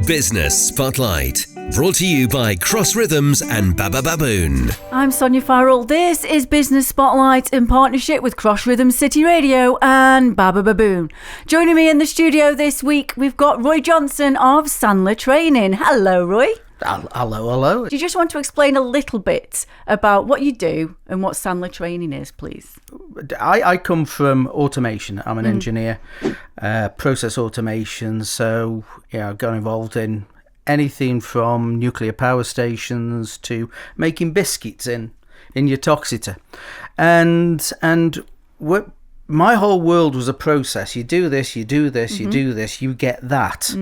Business Spotlight, brought to you by Cross Rhythms and Baba Baboon. I'm Sonya Farrell. This is Business Spotlight in partnership with Cross Rhythms City Radio and Baba Baboon. Joining me in the studio this week, we've got Roy Johnson of Sandler Training. Hello, Roy. Hello. Do you just want to explain a little bit about what you do and what Sandler Training is, please? I come from automation. I'm an engineer, process automation. So, I got involved in anything from nuclear power stations to making biscuits in your Toxita. And my whole world was a process. You do this, you do this, you do this, you get that.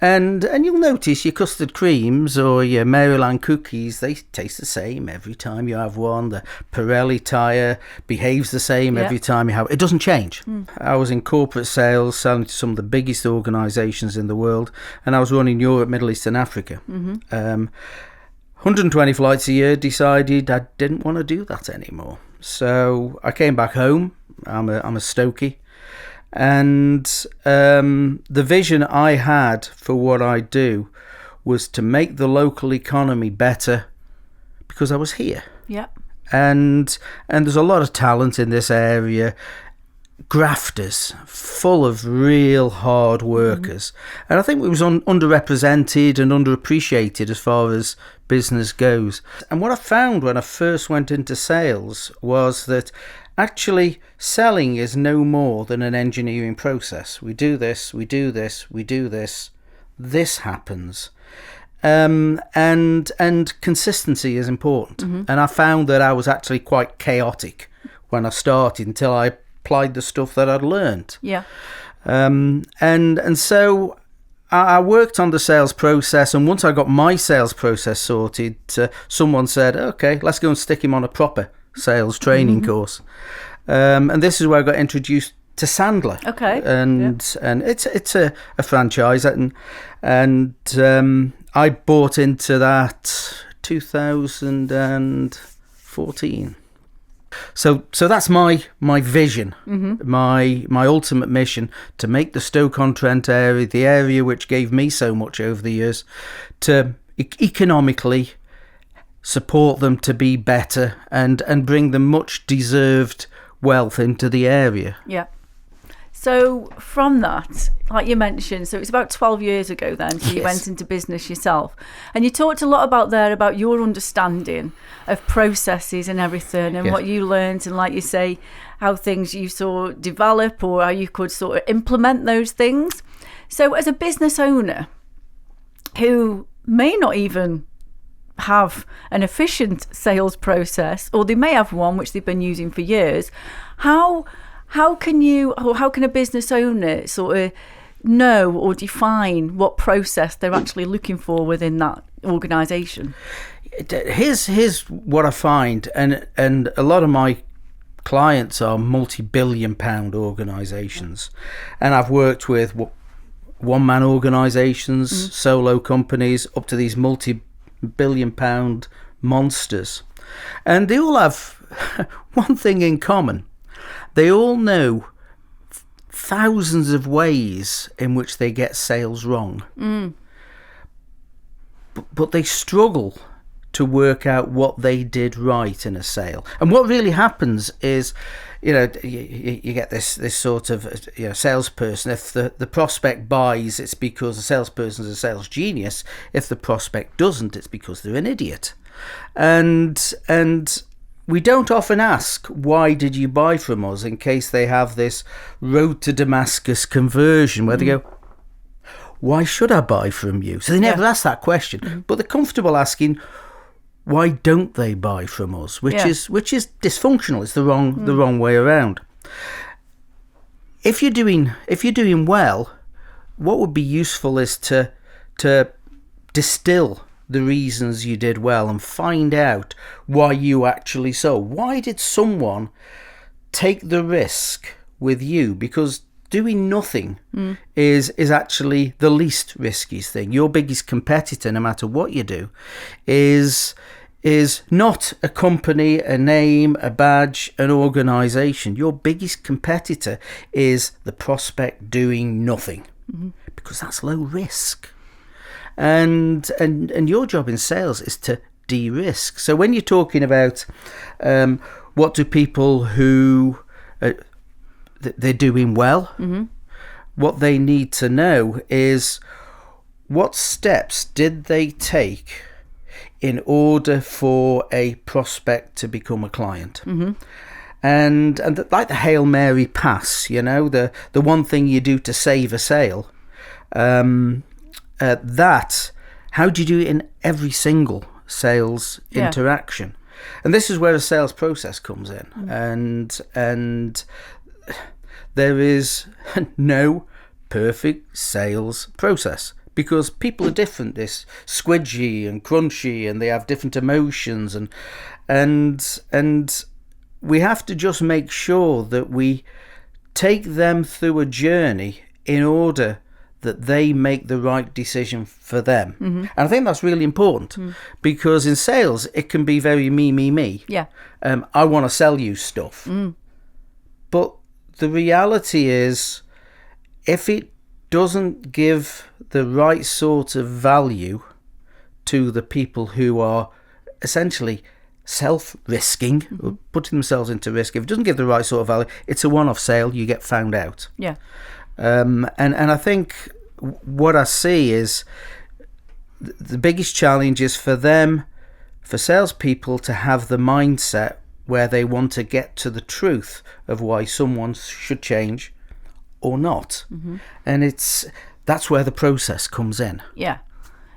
And you'll notice your custard creams or your Maryland cookies, they taste the same every time you have one. The Pirelli tyre behaves the same every time you have it. It doesn't change. I was in corporate sales, selling to some of the biggest organisations in the world, and I was running Europe, Middle East and Africa. 120 flights a year, decided I didn't want to do that anymore. So I came back home. I'm a Stokey, and the vision I had for what I do was to make the local economy better because I was here. Yeah. And there's a lot of talent in this area, grafters, full of real hard workers, and I think it was underrepresented and underappreciated as far as business goes. And what I found when I first went into sales was that actually selling is no more than an engineering process. We do this, we do this, we do this, this happens. And consistency is important. And I found that I was actually quite chaotic when I started until I applied the stuff that I'd learned. Yeah. And so I worked on the sales process, and once I got my sales process sorted, someone said, okay, let's go and stick him on a proper sales training course. And this is where I got introduced to Sandler. Okay. And it's a franchise, and I bought into that 2014. So that's my vision, my ultimate mission, to make the Stoke-on-Trent area, the area which gave me so much over the years, to economically support them to be better and bring them much deserved wealth into the area. Yeah. So from that, like you mentioned, so it's about 12 years ago then, so you went into business yourself. And you talked a lot about your understanding of processes and everything, and what you learned, and like you say, how things you saw develop or how you could sort of implement those things. So as a business owner who may not even have an efficient sales process, or they may have one which they've been using for years, how can a business owner sort of know or define what process they're actually looking for within that organisation? Here's what I find, and a lot of my clients are multi-billion-pound organisations, and I've worked with one-man organisations, solo companies, up to these multi-billion-pound monsters, and they all have one thing in common. They all know thousands of ways in which they get sales wrong. But they struggle to work out what they did right in a sale. And what really happens is, you get this sort of salesperson. If the prospect buys, it's because the salesperson's a sales genius. If the prospect doesn't, it's because they're an idiot. And we don't often ask, why did you buy from us, in case they have this road to Damascus conversion where they go, why should I buy from you? So they never ask that question, but they're comfortable asking, why don't they buy from us? Which is dysfunctional. It's the wrong way around. If you're doing well, what would be useful is to distill the reasons you did well and find out why you actually sold. Why did someone take the risk with you? Because doing nothing is actually the least risky thing. Your biggest competitor, no matter what you do, is not a company, a name, a badge, an organisation. Your biggest competitor is the prospect doing nothing, because that's low risk. and your job in sales is to de-risk. So when you're talking about what do people who they're doing well, what they need to know is what steps did they take in order for a prospect to become a client. And like the Hail Mary pass, the one thing you do to save a sale, that, how do you do it in every single sales interaction? And this is where a sales process comes in. And there is no perfect sales process, because people are different. They're squidgy and crunchy, and they have different emotions, and we have to just make sure that we take them through a journey in order that they make the right decision for them. And I think that's really important, because in sales it can be very me. I want to sell you stuff, but the reality is, if it doesn't give the right sort of value to the people who are essentially self-risking, or putting themselves into risk, if it doesn't give the right sort of value, it's a one-off sale, you get found out. And I think what I see is the biggest challenge is for salespeople to have the mindset where they want to get to the truth of why someone should change or not. And that's where the process comes in.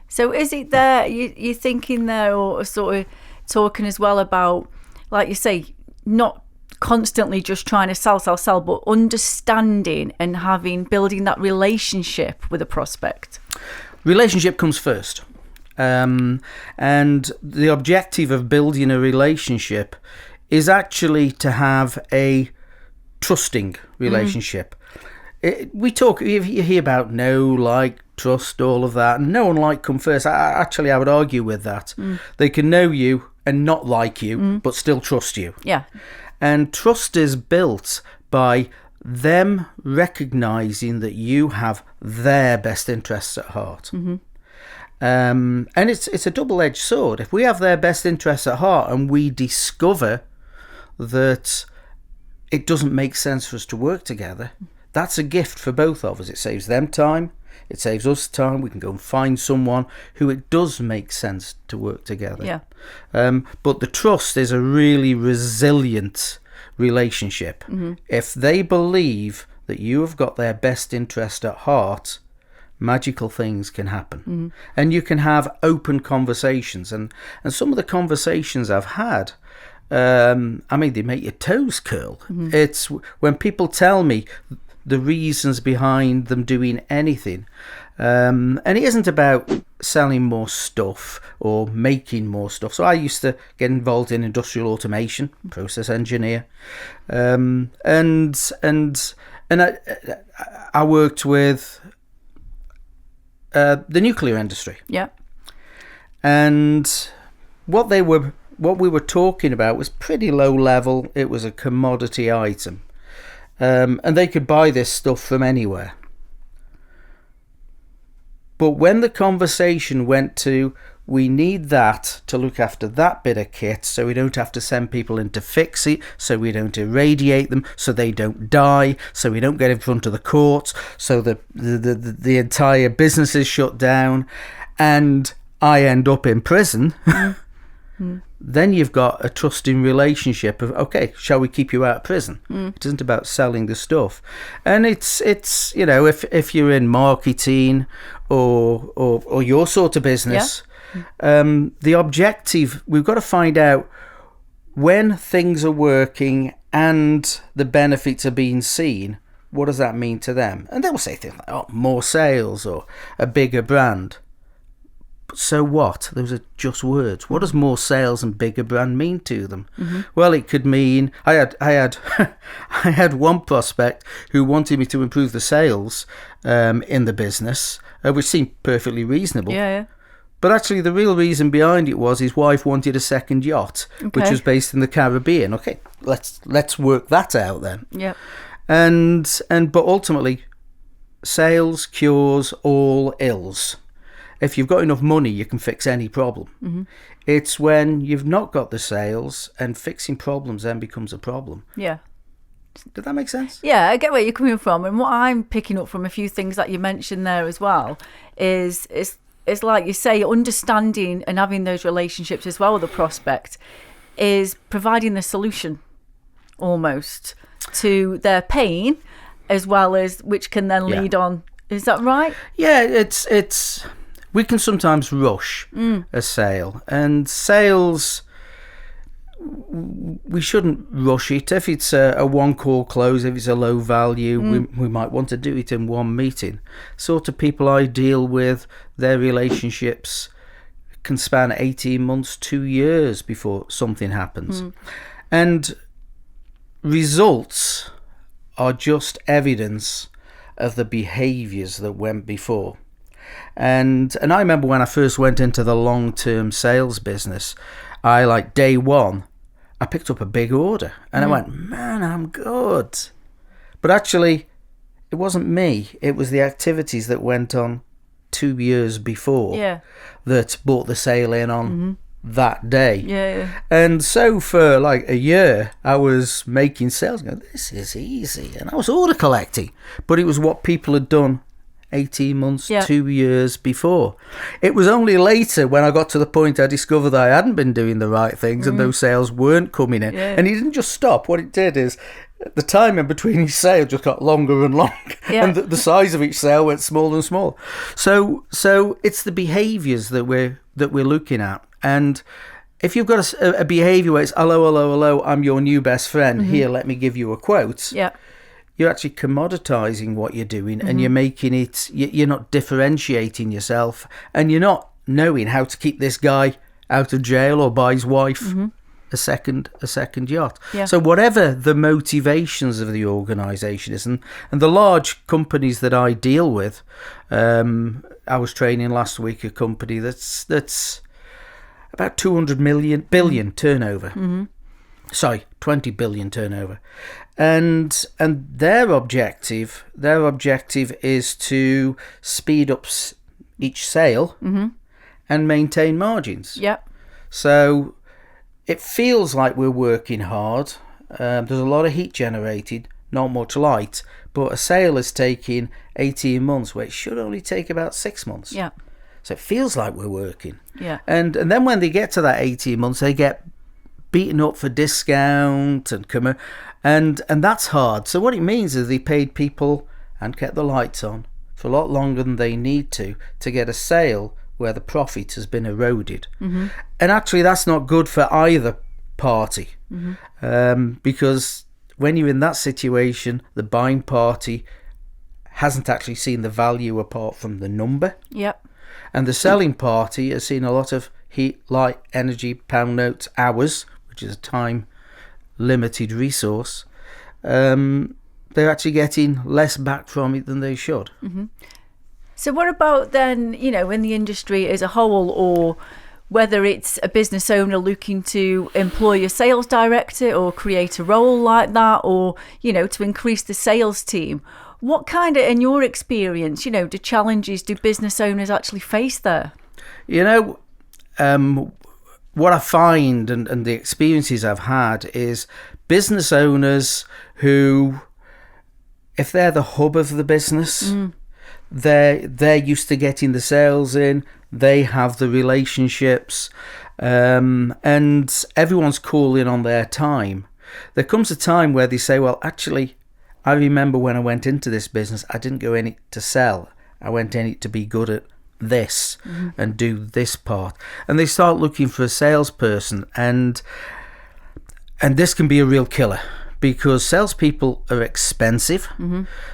So is it there, you're thinking there, or sort of talking as well about, like you say, not constantly just trying to sell, but understanding and building that relationship with a prospect? Relationship comes first. And the objective of building a relationship is actually to have a trusting relationship. You hear about know, like, trust, all of that, and know and like come first. I would argue with that. They can know you and not like you, but still trust you. And trust is built by them recognizing that you have their best interests at heart. And it's a double-edged sword. If we have their best interests at heart and we discover that it doesn't make sense for us to work together, that's a gift for both of us. It saves them time, it saves us time. We can go and find someone who it does make sense to work together. But the trust is a really resilient relationship. If they believe that you have got their best interest at heart, magical things can happen. And you can have open conversations. And some of the conversations I've had, they make your toes curl. It's when people tell me the reasons behind them doing anything. And it isn't about selling more stuff or making more stuff. So I used to get involved in industrial automation, process engineer. And I worked with the nuclear industry. And what we were talking about was pretty low level. It was a commodity item. And they could buy this stuff from anywhere. But when the conversation went to, we need that to look after that bit of kit, so we don't have to send people in to fix it, so we don't irradiate them, so they don't die, so we don't get in front of the courts, so the entire business is shut down, and I end up in prison. Then you've got a trusting relationship of, okay, shall we keep you out of prison? It isn't about selling the stuff. And it's if you're in marketing or your sort of business, the objective, we've got to find out when things are working and the benefits are being seen, what does that mean to them? And they will say things like, more sales or a bigger brand. So what? Those are just words. What does more sales and bigger brand mean to them? Well, it could mean I had one prospect who wanted me to improve the sales in the business, which seemed perfectly reasonable. But actually, the real reason behind it was his wife wanted a second yacht, which was based in the Caribbean. Okay, let's work that out then. But ultimately, sales cures all ills. if you've got enough money, you can fix any problem. Mm-hmm. It's when you've not got the sales and fixing problems then becomes a problem. Yeah. Did that make sense? Yeah, I get where you're coming from. And what I'm picking up from a few things that you mentioned there as well is like you say, understanding and having those relationships as well with the prospect is providing the solution almost to their pain, as well as which can then lead on. Is that right? Yeah, it's we can sometimes rush a sale, and sales, we shouldn't rush it. If it's a one call close, if it's a low value, we might want to do it in one meeting. Sort of people I deal with, their relationships can span 18 months, 2 years before something happens. And results are just evidence of the behaviours that went before. And I remember when I first went into the long-term sales business, day one, I picked up a big order and I went, man, I'm good. But actually, it wasn't me. It was the activities that went on 2 years before that brought the sale in on that day. Yeah. And so for like a year, I was making sales, going, this is easy. And I was order collecting. But it was what people had done 18 months, 2 years before. It was only later when I got to the point I discovered that I hadn't been doing the right things and those sales weren't coming in. And he didn't just stop. What it did is the timing between each sale just got longer and longer, and the size of each sale went smaller and smaller. So it's the behaviours that we're looking at. And if you've got a behaviour where it's hello, I'm your new best friend, here, let me give you a quote. Yeah. You're actually commoditizing what you're doing, and you're making it, you're not differentiating yourself, and you're not knowing how to keep this guy out of jail or buy his wife a second yacht. Yeah. So whatever the motivations of the organisation is, and the large companies that I deal with, I was training last week a company that's about 200 billion turnover. Sorry, 20 billion turnover. And their objective is to speed up each sale and maintain margins. Yep. So it feels like we're working hard. There's a lot of heat generated, not much light, but a sale is taking 18 months where it should only take about 6 months. Yeah. So it feels like we're working. Yeah. And then when they get to that 18 months, they get beaten up for discount and that's hard. So what it means is they paid people and kept the lights on for a lot longer than they need to get a sale where the profit has been eroded. And actually that's not good for either party, because when you're in that situation, the buying party hasn't actually seen the value apart from the number. Yep. And the selling party has seen a lot of heat, light, energy, pound notes, hours, which is a time limited resource. They're actually getting less back from it than they should. So what about then, in the industry as a whole, or whether it's a business owner looking to employ a sales director or create a role like that, or, to increase the sales team? What kind of, in your experience, do challenges do business owners actually face there? What I find and the experiences I've had is business owners who, if they're the hub of the business, they're used to getting the sales in, they have the relationships, and everyone's calling on their time. There comes a time where they say, well, actually, I remember when I went into this business, I didn't go in it to sell. I went in it to be good at this and do this part. And they start looking for a salesperson, and this can be a real killer, because salespeople are expensive.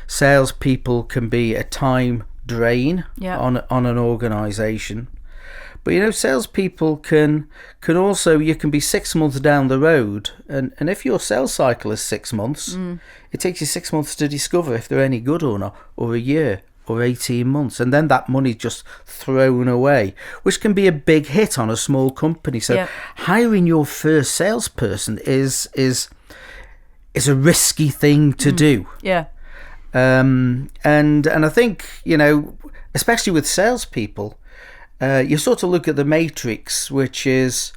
Salespeople can be a time drain on an organisation. But salespeople can also, you can be 6 months down the road, and if your sales cycle is 6 months, it takes you 6 months to discover if they're any good or not, or a year or 18 months, and then that money's just thrown away, which can be a big hit on a small company. So hiring your first salesperson is a risky thing to do. And I think, especially with salespeople, you sort of look at the matrix, which is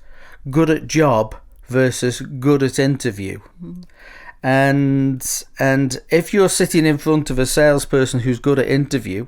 good at job versus good at interview. And if you're sitting in front of a salesperson who's good at interview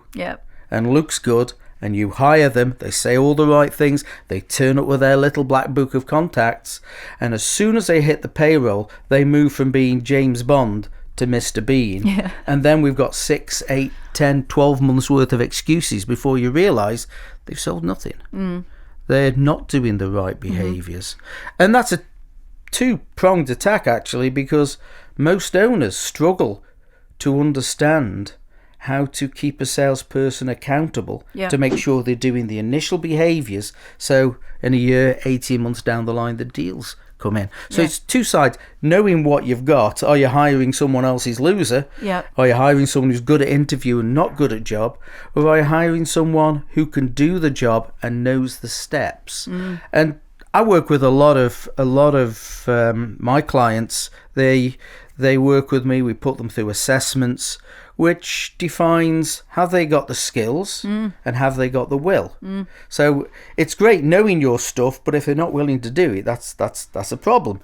and looks good, and you hire them, they say all the right things, they turn up with their little black book of contacts, and as soon as they hit the payroll, they move from being James Bond to Mr. Bean. And then we've got 6, 8, 10, 12 months worth of excuses before you realise they've sold nothing. They're not doing the right behaviours. And that's a two-pronged attack, actually, because most owners struggle to understand how to keep a salesperson accountable to make sure they're doing the initial behaviours, so in a year, 18 months down the line, the deals come in. So it's two sides. Knowing what you've got. Are you hiring someone else's loser? Are you hiring someone who's good at interview and not good at job? Or are you hiring someone who can do the job and knows the steps? And I work with a lot of my clients. They work with me. We put them through assessments, which defines have they got the skills and have they got the will. So it's great knowing your stuff, but if they're not willing to do it, that's a problem.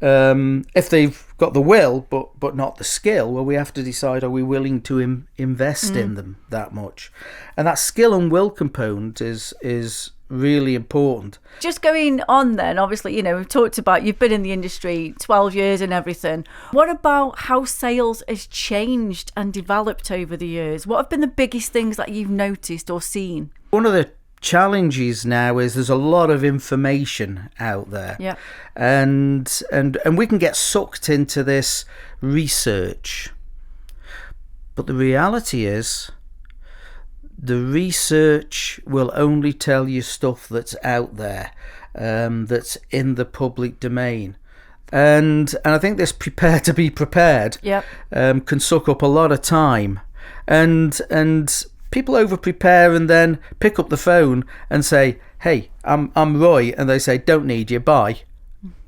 If they've got the will but not the skill, well, we have to decide, are we willing to invest in them that much? And that skill and will component is really important. Just going on then, obviously, we've talked about you've been in the industry 12 years and everything. What about how sales has changed and developed over the years? What have been the biggest things that you've noticed or seen? One of the challenges now is there's a lot of information out there. And we can get sucked into this research. But the reality is, the research will only tell you stuff that's out there, that's in the public domain. And I think this prepare to be prepared can suck up a lot of time. And people over prepare and then pick up the phone and say, hey, I'm Roy. And they say, don't need you, bye.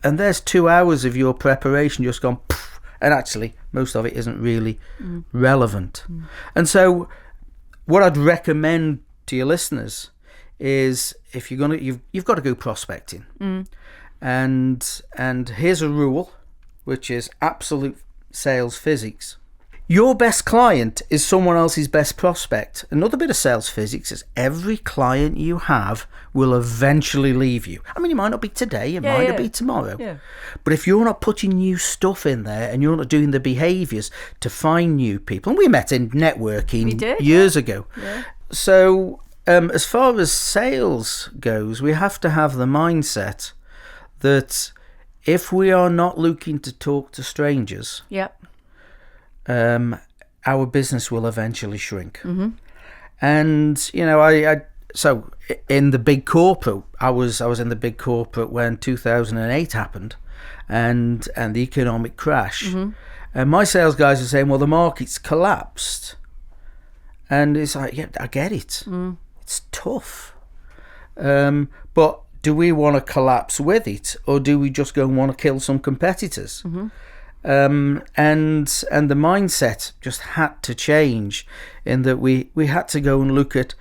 And there's 2 hours of your preparation just gone, poof, and actually most of it isn't really relevant. And so what I'd recommend to your listeners is, if you're you've got to go prospecting, and here's a rule, which is absolute sales physics. Your best client is someone else's best prospect. Another bit of sales physics is every client you have will eventually leave you. I mean, it might not be today, it might not be tomorrow. But if you're not putting new stuff in there and you're not doing the behaviours to find new people, and we met in networking years ago. So as far as sales goes, we have to have the mindset that if we are not looking to talk to strangers, our business will eventually shrink. And so in the big corporate, I was in the big corporate when 2008 happened, and the economic crash. And my sales guys are saying, well, the market's collapsed. And it's like, yeah, I get it. It's tough. But do we want to collapse with it, or do we just go and want to kill some competitors? And the mindset just had to change, in that we had to go and look at,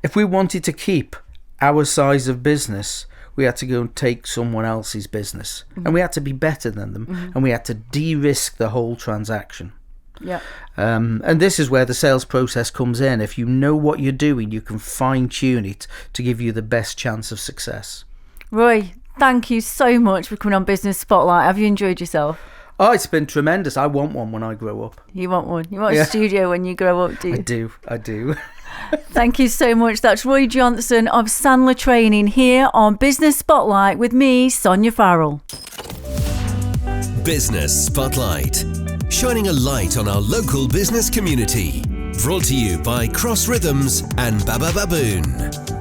if we wanted to keep our size of business, we had to go and take someone else's business, and we had to be better than them, and we had to de-risk the whole transaction. And this is where the sales process comes in. If you know what you're doing, you can fine-tune it to give you the best chance of success. Roy, thank you so much for coming on Business Spotlight. Have you enjoyed yourself? Oh, it's been tremendous. I want one when I grow up. You want one? You want a studio when you grow up, do you? I do. Thank you so much. That's Roy Johnson of Sandler Training here on Business Spotlight with me, Sonya Farrell. Business Spotlight, shining a light on our local business community. Brought to you by Cross Rhythms and Baba Baboon.